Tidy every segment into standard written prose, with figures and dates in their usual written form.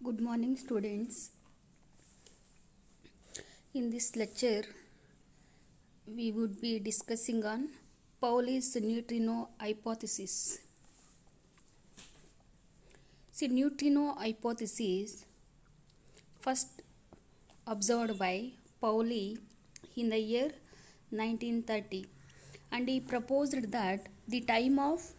Good morning, students. In this lecture, we would be discussing on Pauli's neutrino hypothesis. See, neutrino hypothesis first observed by Pauli in the year 1930, and he proposed that the time of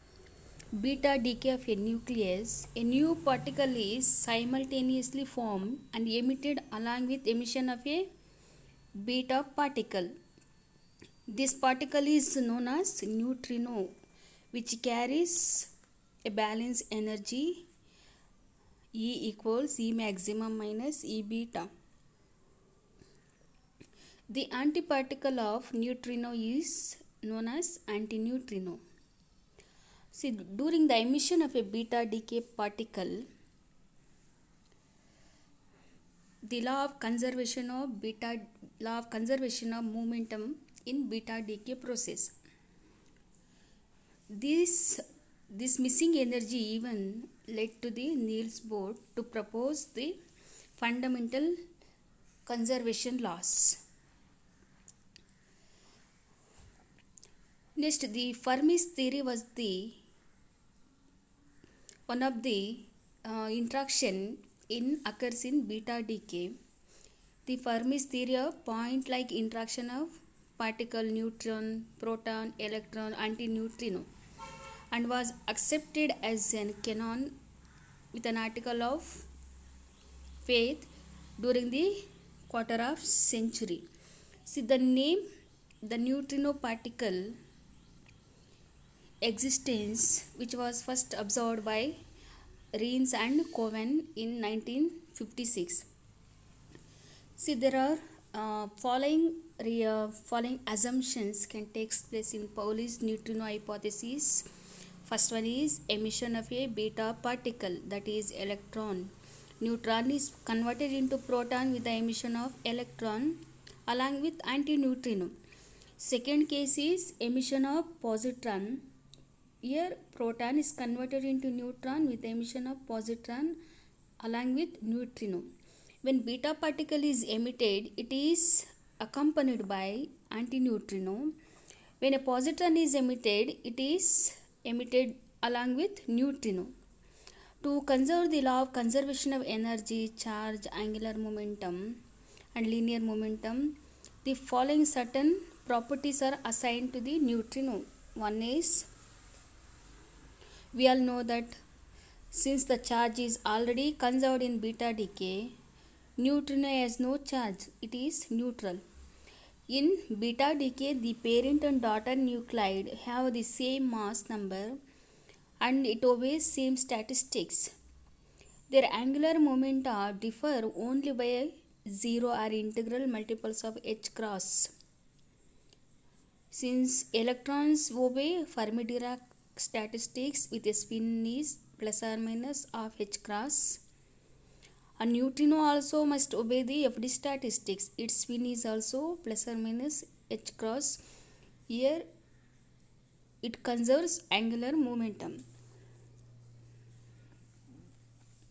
beta decay of a nucleus, a new particle is simultaneously formed and emitted along with emission of a beta particle. This particle is known as neutrino, which carries a balanced energy E equals E maximum minus E beta. The antiparticle of neutrino is known as antineutrino. See, during the emission of a beta decay particle, the law of conservation of momentum in beta decay process. This missing energy even led to the Niels Bohr to propose the fundamental conservation laws. Next, the Fermi's theory was the one of the interaction occurs in beta decay. The Fermi's theory of point-like interaction of particle, neutron, proton, electron, antineutrino, and was accepted as an canon with an article of faith during the quarter of century. See, the name, the neutrino particle existence, which was first observed by Reines and Cohen in 1956. See, there are following assumptions can take place in Pauli's neutrino hypothesis. First one is emission of a beta particle, that is electron. Neutron is converted into proton with the emission of electron along with antineutrino. Second case is emission of positron. Here proton is converted into neutron with the emission of positron along with neutrino. When beta particle is emitted, it is accompanied by antineutrino. When a positron is emitted, it is emitted along with neutrino. To conserve the law of conservation of energy, charge, angular momentum and linear momentum, the following certain properties are assigned to the neutrino. One is, we all know that since the charge is already conserved in beta decay, neutrino has no charge, it is neutral. In beta decay, the parent and daughter nuclide have the same mass number and it obeys same statistics. Their angular momenta differ only by 0 or integral multiples of h cross. Since electrons obey Fermi-Dirac statistics with a spin is plus or minus of h cross, a neutrino also must obey the FD statistics. Its spin is also plus or minus h cross. Here it conserves angular momentum.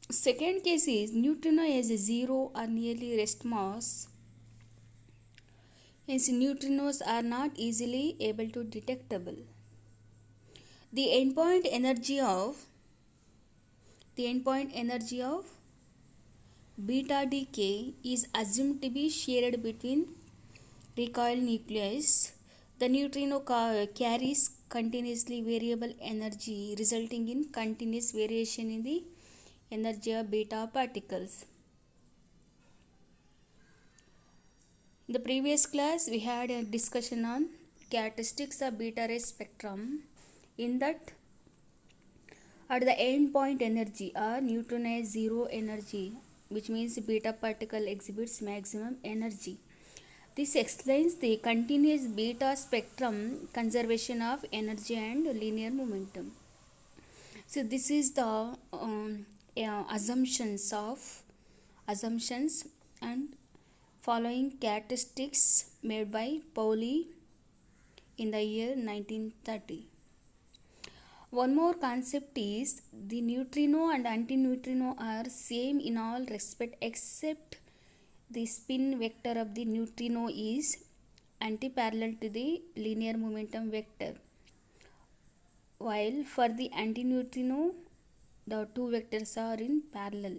Second case is neutrino has a 0 or nearly rest mass. Hence neutrinos are not easily able to detectable. The endpoint energy of beta decay is assumed to be shared between recoil nucleus. The neutrino carries continuously variable energy, resulting in continuous variation in the energy of beta particles. In the previous class, we had a discussion on characteristics of beta ray spectrum. In that, at the end point energy or neutrino has zero energy, which means beta particle exhibits maximum energy. This explains the continuous beta spectrum conservation of energy and linear momentum. So this is the assumptions and following characteristics made by Pauli in the year 1930. One more concept is the neutrino and antineutrino are same in all respect except the spin vector of the neutrino is antiparallel to the linear momentum vector, while for the antineutrino the two vectors are in parallel.